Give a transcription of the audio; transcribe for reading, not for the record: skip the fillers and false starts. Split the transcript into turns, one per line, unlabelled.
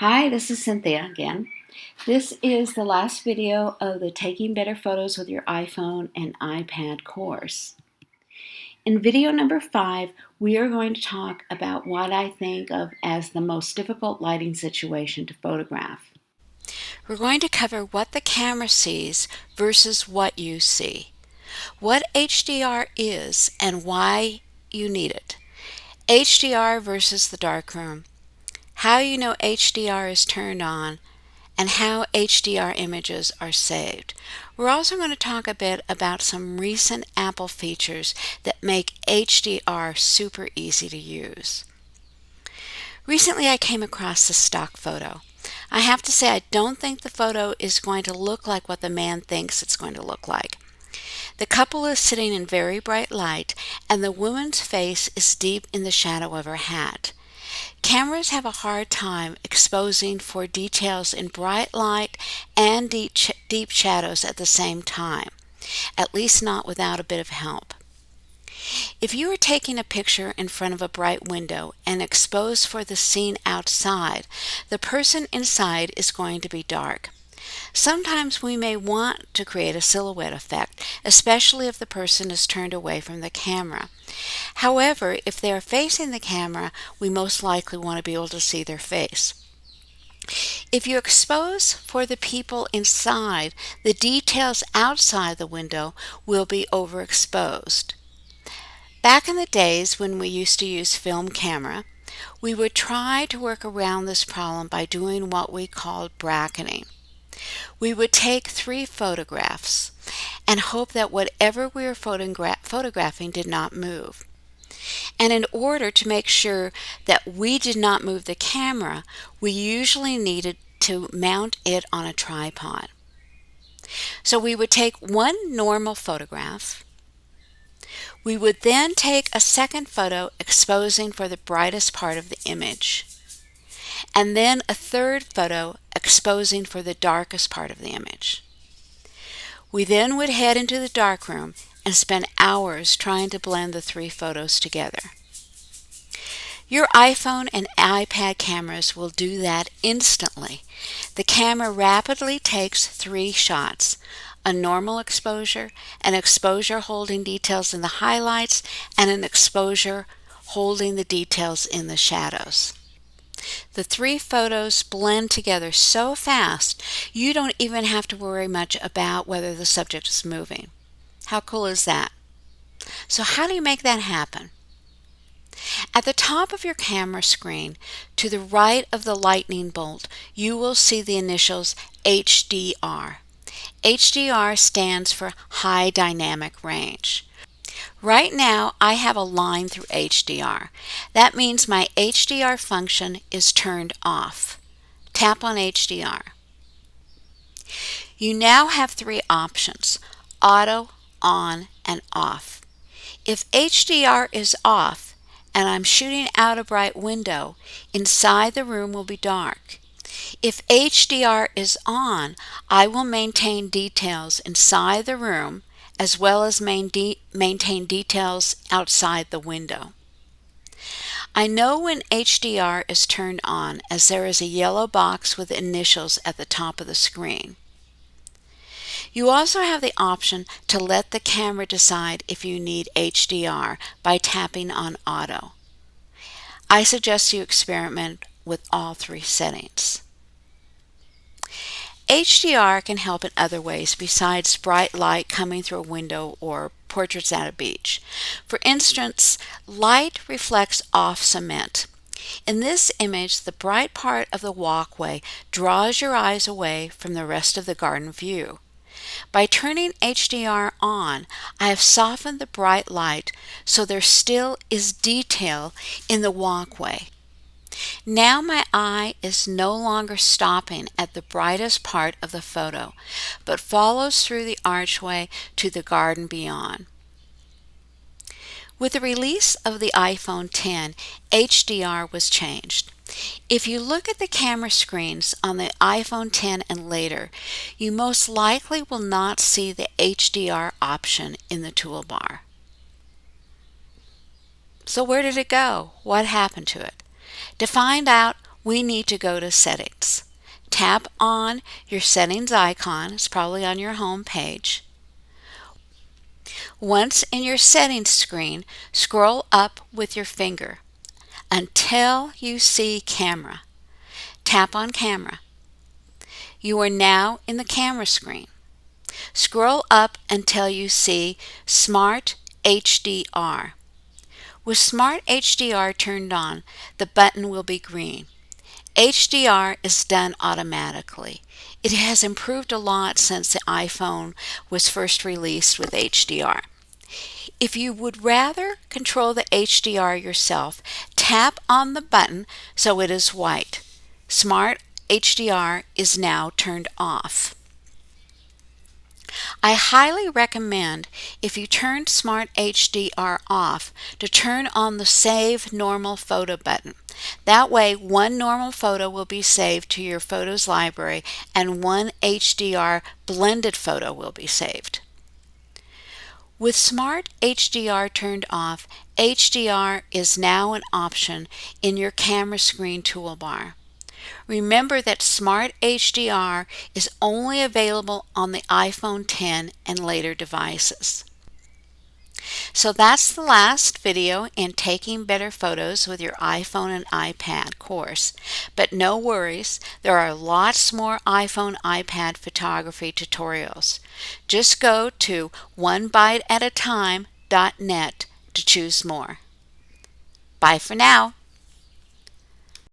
Hi, this is Cynthia again. This is the last video of the Taking Better Photos with Your iPhone and iPad course. In video number 5, we are going to talk about what I think of as the most difficult lighting situation to photograph.
We're going to cover what the camera sees versus what you see, what HDR is and why you need it, HDR versus the darkroom, how you know HDR is turned on, and how HDR images are saved. We're also going to talk a bit about some recent Apple features that make HDR super easy to use. Recently I came across this stock photo. I have to say I don't think the photo is going to look like what the man thinks it's going to look like. The couple is sitting in very bright light and the woman's face is deep in the shadow of her hat. Cameras have a hard time exposing for details in bright light and deep shadows at the same time, at least not without a bit of help. If you are taking a picture in front of a bright window and expose for the scene outside, the person inside is going to be dark. Sometimes we may want to create a silhouette effect, especially if the person is turned away from the camera. However, if they are facing the camera, we most likely want to be able to see their face. If you expose for the people inside, the details outside the window will be overexposed. Back in the days when we used to use film camera, we would try to work around this problem by doing what we called bracketing. We would take 3 photographs and hope that whatever we were photographing did not move. And in order to make sure that we did not move the camera, we usually needed to mount it on a tripod. So we would take one normal photograph. We would then take a second photo exposing for the brightest part of the image, and then a third photo exposing for the darkest part of the image. We then would head into the darkroom and spend hours trying to blend the 3 photos together. Your iPhone and iPad cameras will do that instantly. The camera rapidly takes 3 shots: a normal exposure, an exposure holding details in the highlights, and an exposure holding the details in the shadows. The 3 photos blend together so fast you don't even have to worry much about whether the subject is moving. How cool is that? So how do you make that happen? At the top of your camera screen, to the right of the lightning bolt, you will see the initials HDR. HDR stands for High Dynamic Range. Right now, I have a line through HDR. That means my HDR function is turned off. Tap on HDR. You now have 3 options: auto, on, and off. If HDR is off, and I'm shooting out a bright window, inside the room will be dark. If HDR is on, I will maintain details inside the room as well as maintain details outside the window. I know when HDR is turned on as there is a yellow box with initials at the top of the screen. You also have the option to let the camera decide if you need HDR by tapping on Auto. I suggest you experiment with all 3 settings. HDR can help in other ways besides bright light coming through a window or portraits at a beach. For instance, light reflects off cement. In this image, the bright part of the walkway draws your eyes away from the rest of the garden view. By turning HDR on, I have softened the bright light so there still is detail in the walkway. Now my eye is no longer stopping at the brightest part of the photo, but follows through the archway to the garden beyond. With the release of the iPhone X, HDR was changed. If you look at the camera screens on the iPhone X and later, you most likely will not see the HDR option in the toolbar. So where did it go? What happened to it? To find out we need to go to Settings. Tap on your settings icon. It's probably on your home page. Once in your settings screen, scroll up with your finger until you see Camera. Tap on Camera. You are now in the camera screen. Scroll up until you see Smart HDR. With Smart HDR turned on, the button will be green. HDR is done automatically. It has improved a lot since the iPhone was first released with HDR. If you would rather control the HDR yourself, tap on the button so it is white. Smart HDR is now turned off. I highly recommend, if you turn Smart HDR off, to turn on the Save Normal Photo button. That way, one normal photo will be saved to your photos library and one HDR blended photo will be saved. With Smart HDR turned off, HDR is now an option in your camera screen toolbar. Remember that Smart HDR is only available on the iPhone X and later devices. So that's the last video in Taking Better Photos with your iPhone and iPad course. But no worries, there are lots more iPhone, iPad photography tutorials. Just go to onebiteatatime.net to choose more. Bye for now.